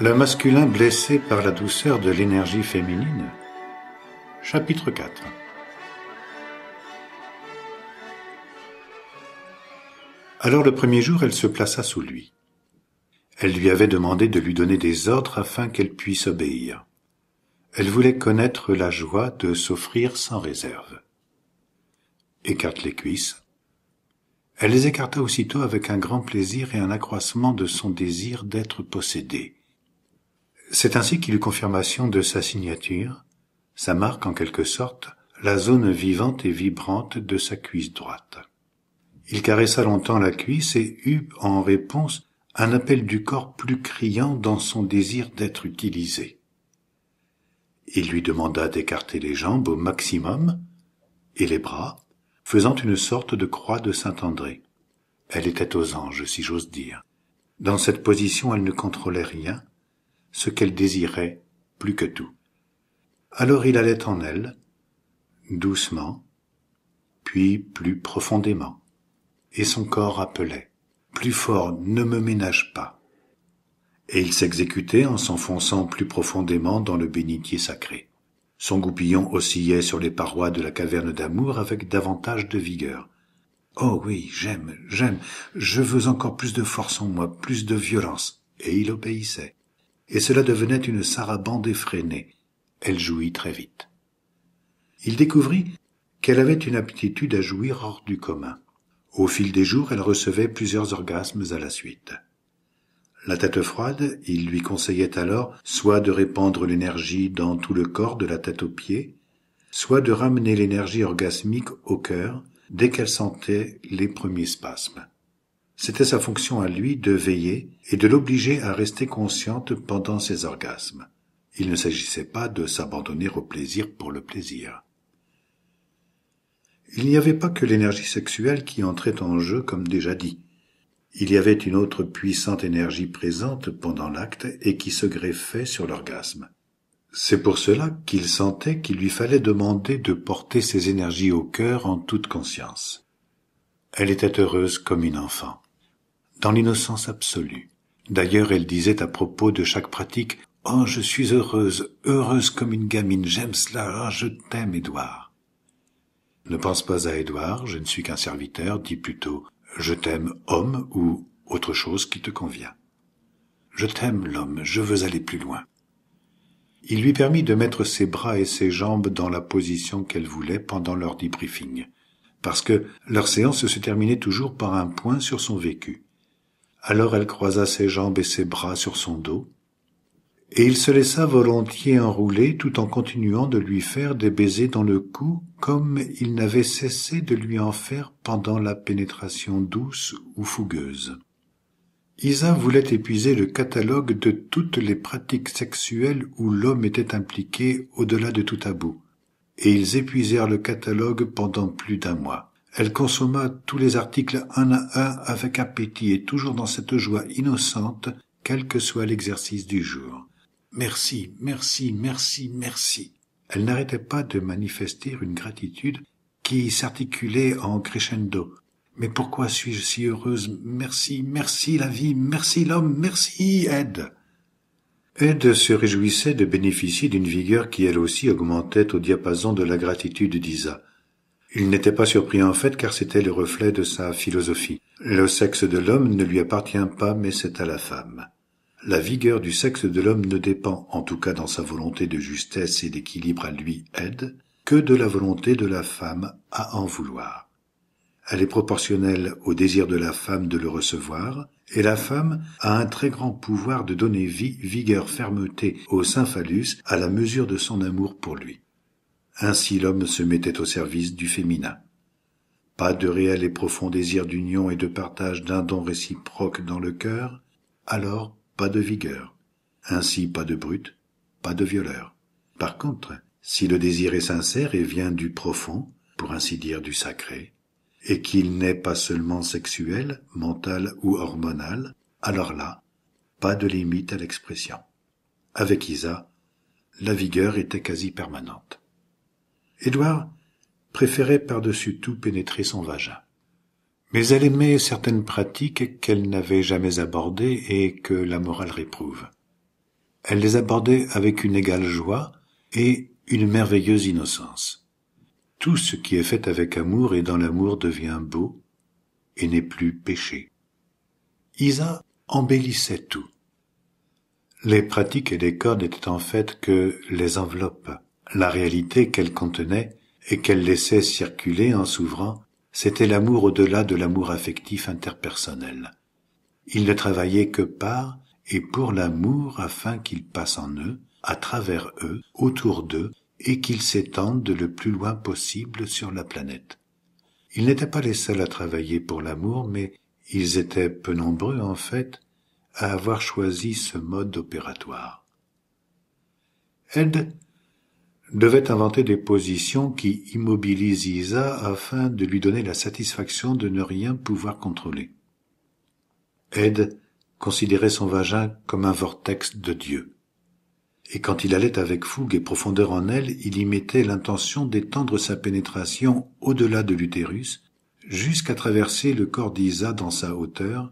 Le masculin blessé par la douceur de l'énergie féminine. Chapitre 4. Alors le premier jour, elle se plaça sous lui. Elle lui avait demandé de lui donner des ordres afin qu'elle puisse obéir. Elle voulait connaître la joie de s'offrir sans réserve. Écarte les cuisses. Elle les écarta aussitôt avec un grand plaisir et un accroissement de son désir d'être possédée. C'est ainsi qu'il eut confirmation de sa signature, sa marque en quelque sorte, la zone vivante et vibrante de sa cuisse droite. Il caressa longtemps la cuisse et eut en réponse un appel du corps plus criant dans son désir d'être utilisé. Il lui demanda d'écarter les jambes au maximum et les bras, faisant une sorte de croix de Saint-André. Elle était aux anges, si j'ose dire. Dans cette position, elle ne contrôlait rien, ce qu'elle désirait plus que tout. Alors il allait en elle, doucement, puis plus profondément, et son corps appelait, plus fort, ne me ménage pas. Et il s'exécutait en s'enfonçant plus profondément dans le bénitier sacré. Son goupillon oscillait sur les parois de la caverne d'amour avec davantage de vigueur. Oh oui, j'aime, je veux encore plus de force en moi, plus de violence. Et il obéissait. Et cela devenait une sarabande effrénée. Elle jouit très vite. Il découvrit qu'elle avait une aptitude à jouir hors du commun. Au fil des jours, elle recevait plusieurs orgasmes à la suite. La tête froide, il lui conseillait alors soit de répandre l'énergie dans tout le corps de la tête aux pieds, soit de ramener l'énergie orgasmique au cœur dès qu'elle sentait les premiers spasmes. C'était sa fonction à lui de veiller et de l'obliger à rester consciente pendant ses orgasmes. Il ne s'agissait pas de s'abandonner au plaisir pour le plaisir. Il n'y avait pas que l'énergie sexuelle qui entrait en jeu comme déjà dit. Il y avait une autre puissante énergie présente pendant l'acte et qui se greffait sur l'orgasme. C'est pour cela qu'il sentait qu'il lui fallait demander de porter ses énergies au cœur en toute conscience. Elle était heureuse comme une enfant, dans l'innocence absolue. D'ailleurs, elle disait à propos de chaque pratique « Oh, je suis heureuse, heureuse comme une gamine, j'aime cela, oh, je t'aime, Édouard. » Ne pense pas à Édouard, je ne suis qu'un serviteur, dis plutôt « Je t'aime, homme » ou autre chose qui te convient. Je t'aime, l'homme, je veux aller plus loin. Il lui permit de mettre ses bras et ses jambes dans la position qu'elle voulait pendant leur debriefing, parce que leur séance se terminait toujours par un point sur son vécu. Alors elle croisa ses jambes et ses bras sur son dos, et il se laissa volontiers enrouler tout en continuant de lui faire des baisers dans le cou comme il n'avait cessé de lui en faire pendant la pénétration douce ou fougueuse. Isa voulait épuiser le catalogue de toutes les pratiques sexuelles où l'homme était impliqué au-delà de tout tabou, et ils épuisèrent le catalogue pendant plus d'un mois. Elle consomma tous les articles un à un avec appétit et toujours dans cette joie innocente, quel que soit l'exercice du jour. Merci, merci, merci, merci. Elle n'arrêtait pas de manifester une gratitude qui s'articulait en crescendo. Mais pourquoi suis-je si heureuse? Merci, merci la vie, merci l'homme, merci Ed. Ed se réjouissait de bénéficier d'une vigueur qui elle aussi augmentait au diapason de la gratitude d'Isa. Il n'était pas surpris en fait car c'était le reflet de sa philosophie. Le sexe de l'homme ne lui appartient pas mais c'est à la femme. La vigueur du sexe de l'homme ne dépend, en tout cas dans sa volonté de justesse et d'équilibre à lui, Ed, que de la volonté de la femme à en vouloir. Elle est proportionnelle au désir de la femme de le recevoir, et la femme a un très grand pouvoir de donner vie, vigueur, fermeté au saint phallus à la mesure de son amour pour lui. Ainsi l'homme se mettait au service du féminin. Pas de réel et profond désir d'union et de partage d'un don réciproque dans le cœur, alors pas de vigueur. Ainsi pas de brute, pas de violeur. Par contre, si le désir est sincère et vient du profond, pour ainsi dire du sacré, et qu'il n'est pas seulement sexuel, mental ou hormonal, alors là, pas de limite à l'expression. Avec Isa, la vigueur était quasi permanente. Édouard préférait par-dessus tout pénétrer son vagin. Mais elle aimait certaines pratiques qu'elle n'avait jamais abordées et que la morale réprouve. Elle les abordait avec une égale joie et une merveilleuse innocence. Tout ce qui est fait avec amour et dans l'amour devient beau et n'est plus péché. Isa embellissait tout. Les pratiques et les corps n'étaient en fait que les enveloppes. La réalité qu'elles contenaient et qu'elles laissaient circuler en s'ouvrant, c'était l'amour au-delà de l'amour affectif interpersonnel. Ils ne travaillaient que par et pour l'amour afin qu'il passe en eux, à travers eux, autour d'eux, et qu'il s'étende le plus loin possible sur la planète. Ils n'étaient pas les seuls à travailler pour l'amour, mais ils étaient peu nombreux, en fait, à avoir choisi ce mode opératoire. Ed devait inventer des positions qui immobilisent Isa afin de lui donner la satisfaction de ne rien pouvoir contrôler. Ed considérait son vagin comme un vortex de Dieu. Et quand il allait avec fougue et profondeur en elle, il y mettait l'intention d'étendre sa pénétration au-delà de l'utérus, jusqu'à traverser le corps d'Isa dans sa hauteur,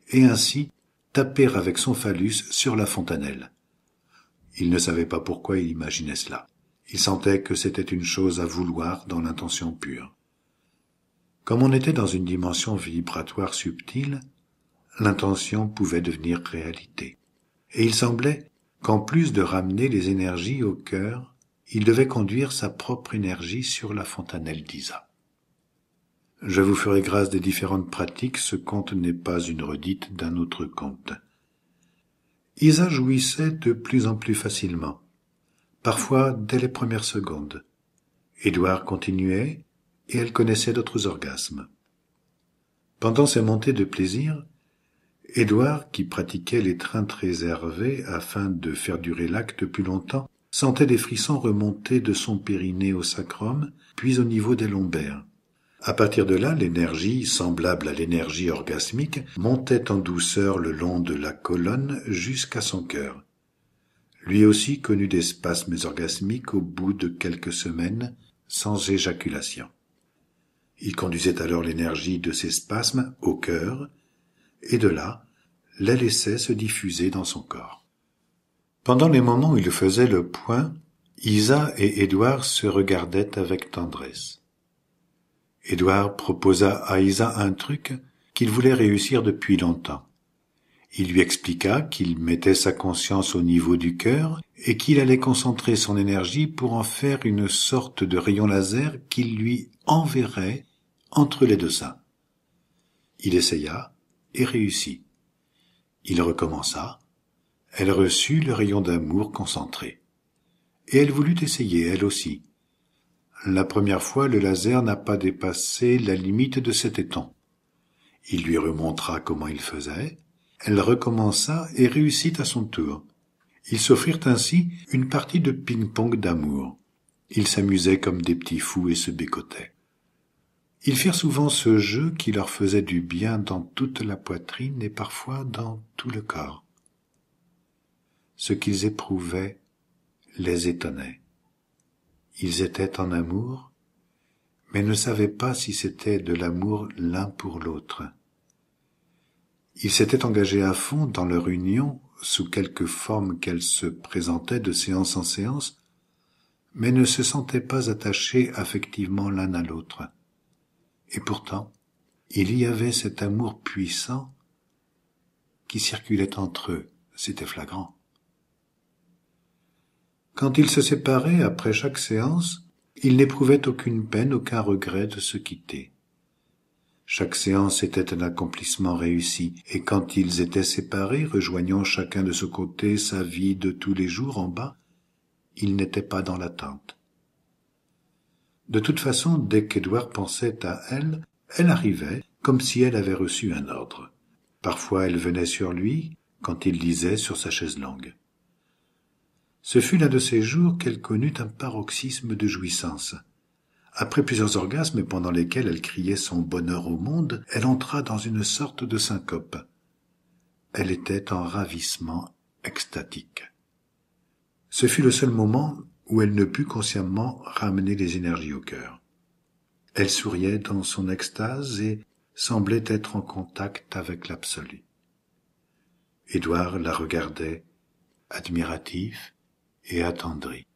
et ainsi taper avec son phallus sur la fontanelle. Il ne savait pas pourquoi il imaginait cela. Il sentait que c'était une chose à vouloir dans l'intention pure. Comme on était dans une dimension vibratoire subtile, l'intention pouvait devenir réalité. Et il semblait qu'en plus de ramener les énergies au cœur, il devait conduire sa propre énergie sur la fontanelle d'Isa. Je vous ferai grâce des différentes pratiques, ce conte n'est pas une redite d'un autre conte. Isa jouissait de plus en plus facilement, parfois dès les premières secondes. Édouard continuait, et elle connaissait d'autres orgasmes. Pendant ces montées de plaisir, Édouard, qui pratiquait l'étreinte réservée afin de faire durer l'acte plus longtemps, sentait des frissons remonter de son périnée au sacrum, puis au niveau des lombaires. À partir de là, l'énergie, semblable à l'énergie orgasmique, montait en douceur le long de la colonne jusqu'à son cœur. Lui aussi connut des spasmes orgasmiques au bout de quelques semaines, sans éjaculation. Il conduisait alors l'énergie de ces spasmes au cœur, et de là, les laissait se diffuser dans son corps. Pendant les moments où il faisait le point, Isa et Édouard se regardaient avec tendresse. Édouard proposa à Isa un truc qu'il voulait réussir depuis longtemps. Il lui expliqua qu'il mettait sa conscience au niveau du cœur et qu'il allait concentrer son énergie pour en faire une sorte de rayon laser qu'il lui enverrait entre les deux seins. Il essaya et réussit. Il recommença. Elle reçut le rayon d'amour concentré. Et elle voulut essayer, elle aussi. La première fois, le laser n'a pas dépassé la limite de cet éton. Il lui remontra comment il faisait. Elle recommença et réussit à son tour. Ils s'offrirent ainsi une partie de ping-pong d'amour. Ils s'amusaient comme des petits fous et se bécotaient. Ils firent souvent ce jeu qui leur faisait du bien dans toute la poitrine et parfois dans tout le corps. Ce qu'ils éprouvaient les étonnait. Ils étaient en amour, mais ne savaient pas si c'était de l'amour l'un pour l'autre. Ils s'étaient engagés à fond dans leur union, sous quelque forme qu'elle se présentait de séance en séance, mais ne se sentaient pas attachés affectivement l'un à l'autre. Et pourtant, il y avait cet amour puissant qui circulait entre eux, c'était flagrant. Quand ils se séparaient après chaque séance, ils n'éprouvaient aucune peine, aucun regret de se quitter. Chaque séance était un accomplissement réussi, et quand ils étaient séparés, rejoignant chacun de ce côté sa vie de tous les jours en bas, ils n'étaient pas dans l'attente. De toute façon, dès qu'Édouard pensait à elle, elle arrivait comme si elle avait reçu un ordre. Parfois elle venait sur lui, quand il lisait sur sa chaise longue. Ce fut l'un de ces jours qu'elle connut un paroxysme de jouissance. Après plusieurs orgasmes pendant lesquels elle criait son bonheur au monde, elle entra dans une sorte de syncope. Elle était en ravissement extatique. Ce fut le seul moment où elle ne put consciemment ramener les énergies au cœur. Elle souriait dans son extase et semblait être en contact avec l'absolu. Édouard la regardait admiratif et attendri.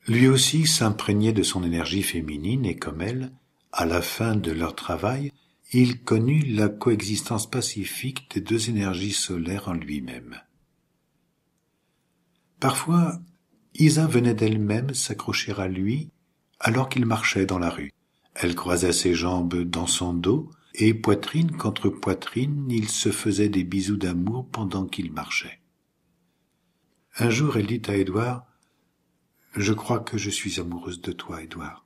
Lui aussi s'imprégnait de son énergie féminine et comme elle, à la fin de leur travail, il connut la coexistence pacifique des deux énergies solaires en lui-même. Parfois, Isa venait d'elle-même s'accrocher à lui alors qu'il marchait dans la rue. Elle croisait ses jambes dans son dos et poitrine contre poitrine, ils se faisaient des bisous d'amour pendant qu'ils marchaient. Un jour, elle dit à Édouard, « Je crois que je suis amoureuse de toi, Édouard. »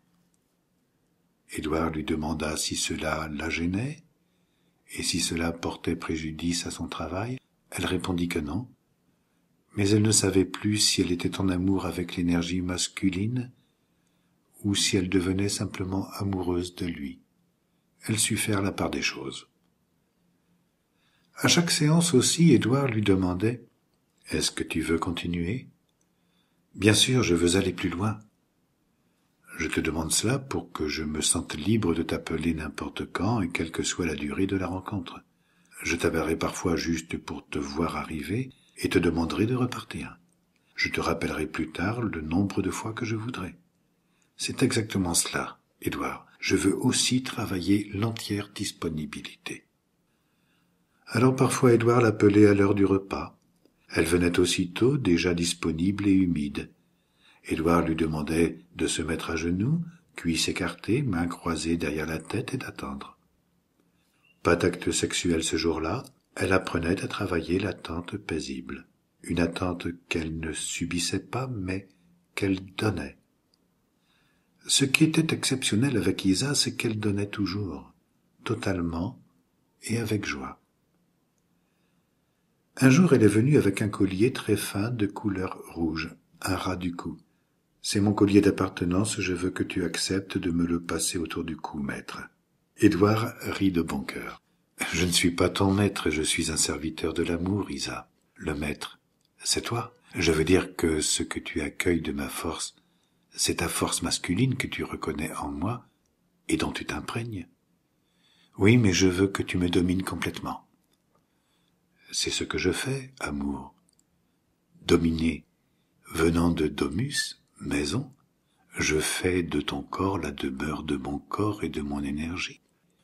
Édouard lui demanda si cela la gênait et si cela portait préjudice à son travail. Elle répondit que non, mais elle ne savait plus si elle était en amour avec l'énergie masculine ou si elle devenait simplement amoureuse de lui. Elle sut faire la part des choses. À chaque séance aussi, Édouard lui demandait « Est-ce que tu veux continuer ? » « Bien sûr, je veux aller plus loin. Je te demande cela pour que je me sente libre de t'appeler n'importe quand et quelle que soit la durée de la rencontre. Je t'appellerai parfois juste pour te voir arriver et te demanderai de repartir. Je te rappellerai plus tard le nombre de fois que je voudrais. C'est exactement cela, Édouard. Je veux aussi travailler l'entière disponibilité. » Alors parfois Édouard l'appelait à l'heure du repas. Elle venait aussitôt, déjà disponible et humide. Édouard lui demandait de se mettre à genoux, cuisses écartées, mains croisées derrière la tête et d'attendre. Pas d'acte sexuel ce jour-là, elle apprenait à travailler l'attente paisible. Une attente qu'elle ne subissait pas, mais qu'elle donnait. Ce qui était exceptionnel avec Isa, c'est qu'elle donnait toujours, totalement et avec joie. Un jour, elle est venue avec un collier très fin de couleur rouge, un ras du cou. « C'est mon collier d'appartenance, je veux que tu acceptes de me le passer autour du cou, maître. » Édouard rit de bon cœur. « Je ne suis pas ton maître, je suis un serviteur de l'amour, Isa. Le maître, c'est toi. Je veux dire que ce que tu accueilles de ma force, c'est ta force masculine que tu reconnais en moi et dont tu t'imprègnes. Oui, mais je veux que tu me domines complètement. » C'est ce que je fais, amour. Dominer, venant de domus, maison, je fais de ton corps la demeure de mon corps et de mon énergie,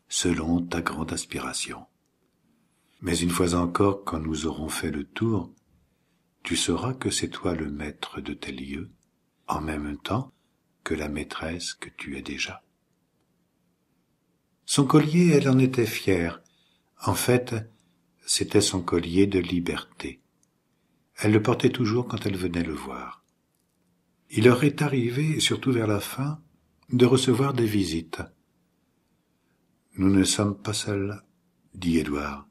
selon ta grande aspiration. Mais une fois encore, quand nous aurons fait le tour, tu sauras que c'est toi le maître de tes lieux, en même temps que la maîtresse que tu es déjà. Son collier, elle en était fière. En fait, c'était son collier de liberté. Elle le portait toujours quand elle venait le voir. Il leur est arrivé, surtout vers la fin, de recevoir des visites. « Nous ne sommes pas seuls, » dit Édouard.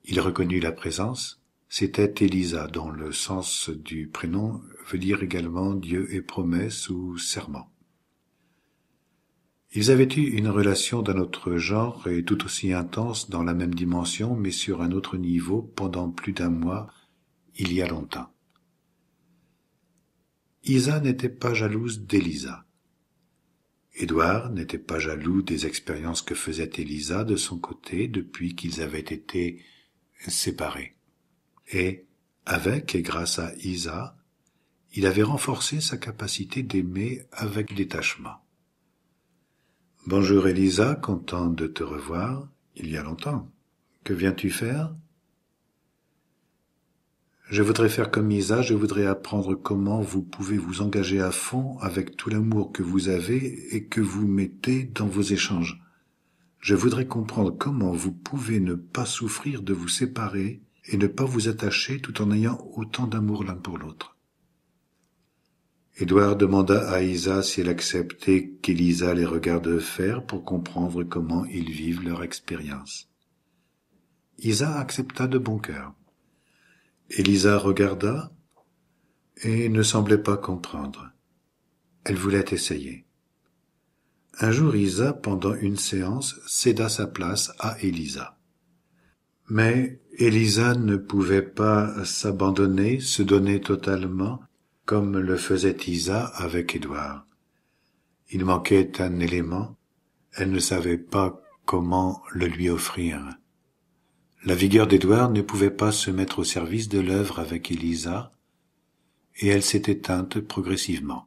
Il reconnut la présence. C'était Élisa, dont le sens du prénom veut dire également Dieu et promesse ou serment. Ils avaient eu une relation d'un autre genre et tout aussi intense dans la même dimension, mais sur un autre niveau pendant plus d'un mois, il y a longtemps. Isa n'était pas jalouse d'Élisa. Édouard n'était pas jaloux des expériences que faisait Élisa de son côté depuis qu'ils avaient été séparés. Et, avec et grâce à Isa, il avait renforcé sa capacité d'aimer avec détachement. « Bonjour Élisa, content de te revoir. Il y a longtemps. Que viens-tu faire ? » Je voudrais faire comme Isa, je voudrais apprendre comment vous pouvez vous engager à fond avec tout l'amour que vous avez et que vous mettez dans vos échanges. Je voudrais comprendre comment vous pouvez ne pas souffrir de vous séparer et ne pas vous attacher tout en ayant autant d'amour l'un pour l'autre. Édouard demanda à Isa si elle acceptait qu'Élisa les regarde faire pour comprendre comment ils vivent leur expérience. Isa accepta de bon cœur. Élisa regarda et ne semblait pas comprendre. Elle voulait essayer. Un jour, Isa, pendant une séance, céda sa place à Élisa. Mais Élisa ne pouvait pas s'abandonner, se donner totalement, comme le faisait Isa avec Édouard. Il manquait un élément, elle ne savait pas comment le lui offrir. La vigueur d'Édouard ne pouvait pas se mettre au service de l'œuvre avec Élisa, et elle s'est éteinte progressivement.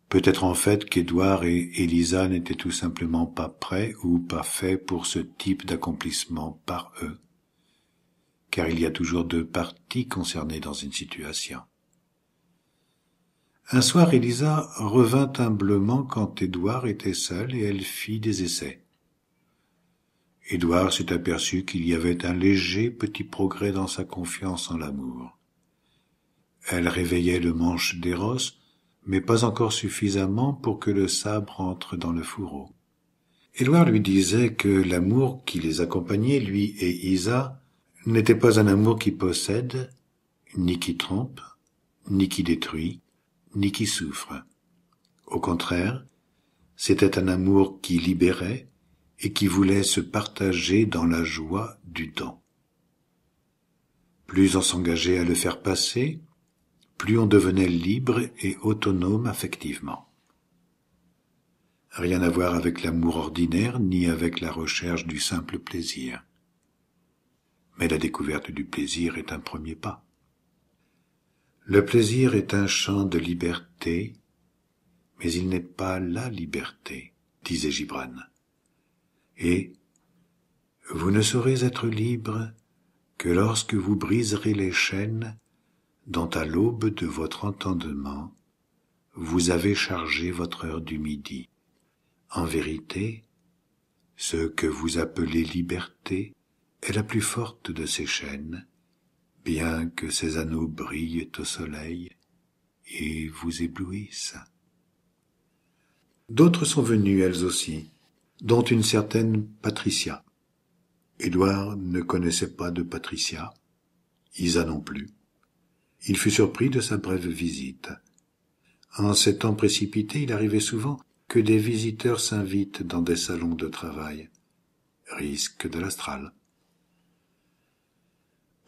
Peut-être en fait qu'Édouard et Élisa n'étaient tout simplement pas prêts ou pas faits pour ce type d'accomplissement par eux, car il y a toujours deux parties concernées dans une situation. Un soir, Élisa revint humblement quand Édouard était seul et elle fit des essais. Édouard s'est aperçu qu'il y avait un léger petit progrès dans sa confiance en l'amour. Elle réveillait le manche d'Eros, mais pas encore suffisamment pour que le sabre entre dans le fourreau. Édouard lui disait que l'amour qui les accompagnait, lui et Isa, n'était pas un amour qui possède, ni qui trompe, ni qui détruit, ni qui souffre. Au contraire, c'était un amour qui libérait et qui voulait se partager dans la joie du don. Plus on s'engageait à le faire passer, plus on devenait libre et autonome affectivement. Rien à voir avec l'amour ordinaire, ni avec la recherche du simple plaisir. Mais la découverte du plaisir est un premier pas. Le plaisir est un champ de liberté, mais il n'est pas la liberté, disait Gibran. Et vous ne saurez être libre que lorsque vous briserez les chaînes dont à l'aube de votre entendement vous avez chargé votre heure du midi. En vérité, ce que vous appelez liberté est la plus forte de ces chaînes, bien que ces anneaux brillent au soleil et vous éblouissent. D'autres sont venues, elles aussi, dont une certaine Patricia. Édouard ne connaissait pas de Patricia, Isa non plus. Il fut surpris de sa brève visite. En ces temps précipités, il arrivait souvent que des visiteurs s'invitent dans des salons de travail. Risque de l'astral.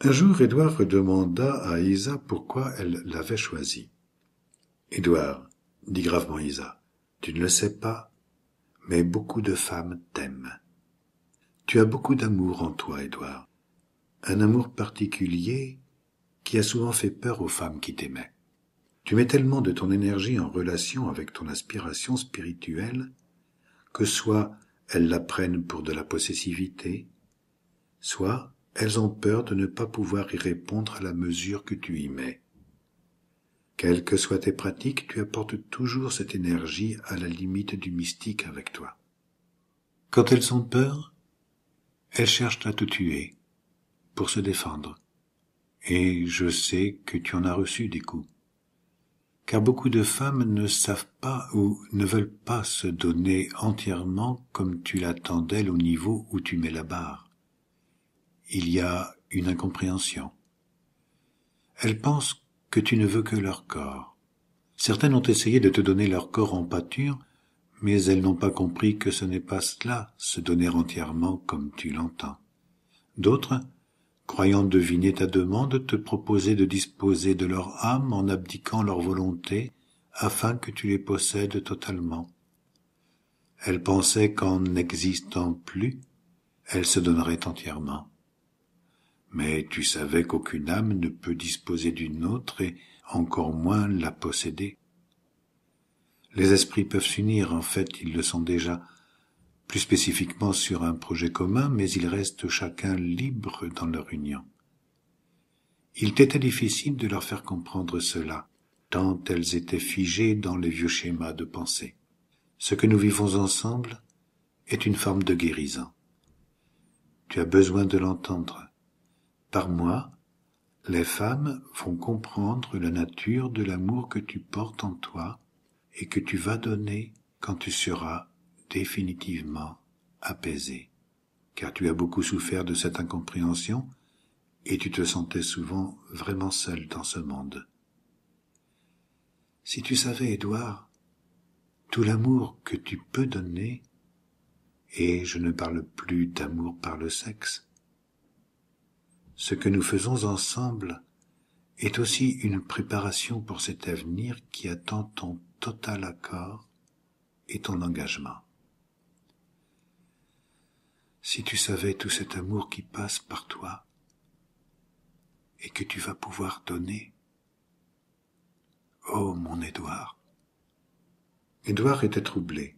Un jour, Édouard demanda à Isa pourquoi elle l'avait choisi. « Édouard, dit gravement Isa, tu ne le sais pas, mais beaucoup de femmes t'aiment. Tu as beaucoup d'amour en toi, Édouard. Un amour particulier qui a souvent fait peur aux femmes qui t'aimaient. Tu mets tellement de ton énergie en relation avec ton aspiration spirituelle que soit elles la prennent pour de la possessivité, soit elles ont peur de ne pas pouvoir y répondre à la mesure que tu y mets. Quelles que soient tes pratiques, tu apportes toujours cette énergie à la limite du mystique avec toi. Quand elles ont peur, elles cherchent à te tuer pour se défendre. Et je sais que tu en as reçu des coups. Car beaucoup de femmes ne savent pas ou ne veulent pas se donner entièrement comme tu l'attends d'elles au niveau où tu mets la barre. Il y a une incompréhension. Elles pensent que tu ne veux que leur corps. Certaines ont essayé de te donner leur corps en pâture, mais elles n'ont pas compris que ce n'est pas cela, se donner entièrement comme tu l'entends. D'autres, croyant deviner ta demande, te proposaient de disposer de leur âme en abdiquant leur volonté afin que tu les possèdes totalement. Elles pensaient qu'en n'existant plus, elles se donneraient entièrement. Mais tu savais qu'aucune âme ne peut disposer d'une autre et encore moins la posséder. Les esprits peuvent s'unir, en fait ils le sont déjà, plus spécifiquement sur un projet commun, mais ils restent chacun libres dans leur union. Il t'était difficile de leur faire comprendre cela, tant elles étaient figées dans les vieux schémas de pensée. Ce que nous vivons ensemble est une forme de guérison. Tu as besoin de l'entendre. Par moi, les femmes vont comprendre la nature de l'amour que tu portes en toi et que tu vas donner quand tu seras définitivement apaisé, car tu as beaucoup souffert de cette incompréhension et tu te sentais souvent vraiment seul dans ce monde. Si tu savais, Édouard, tout l'amour que tu peux donner, et je ne parle plus d'amour par le sexe, ce que nous faisons ensemble est aussi une préparation pour cet avenir qui attend ton total accord et ton engagement. Si tu savais tout cet amour qui passe par toi et que tu vas pouvoir donner. Oh, mon Édouard. Édouard était troublé.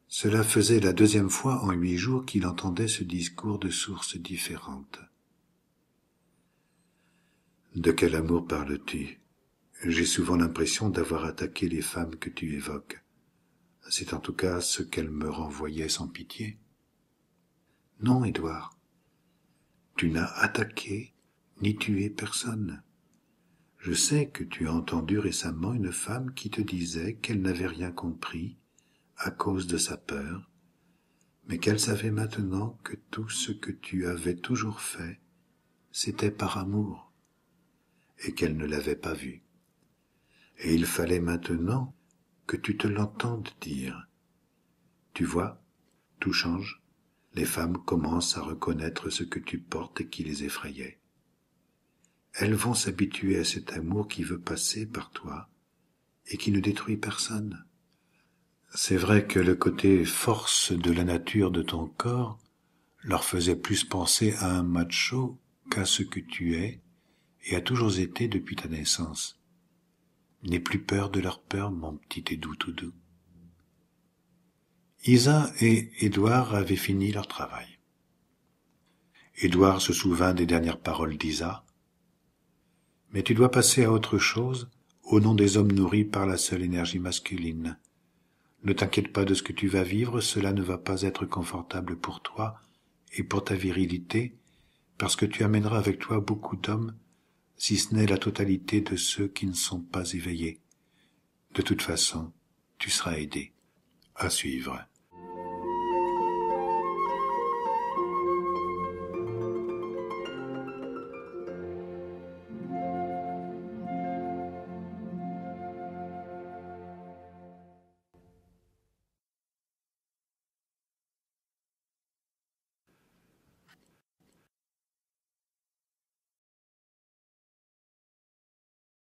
Cela faisait la 2e fois en 8 jours qu'il entendait ce discours de sources différentes. De quel amour parles-tu? J'ai souvent l'impression d'avoir attaqué les femmes que tu évoques. C'est en tout cas ce qu'elles me renvoyaient sans pitié. Non, Édouard, tu n'as attaqué ni tué personne. Je sais que tu as entendu récemment une femme qui te disait qu'elle n'avait rien compris à cause de sa peur, mais qu'elle savait maintenant que tout ce que tu avais toujours fait, c'était par amour, et qu'elle ne l'avait pas vu. Et il fallait maintenant que tu te l'entendes dire. Tu vois, tout change. Les femmes commencent à reconnaître ce que tu portes et qui les effrayait. Elles vont s'habituer à cet amour qui veut passer par toi et qui ne détruit personne. C'est vrai que le côté force de la nature de ton corps leur faisait plus penser à un macho qu'à ce que tu es et as toujours été depuis ta naissance. N'aie plus peur de leur peur, mon petit Édou tout doux. Isa et Édouard avaient fini leur travail. Édouard se souvint des dernières paroles d'Isa. « Mais tu dois passer à autre chose, au nom des hommes nourris par la seule énergie masculine. Ne t'inquiète pas de ce que tu vas vivre, cela ne va pas être confortable pour toi et pour ta virilité, parce que tu amèneras avec toi beaucoup d'hommes, si ce n'est la totalité de ceux qui ne sont pas éveillés. De toute façon, tu seras aidé. À suivre.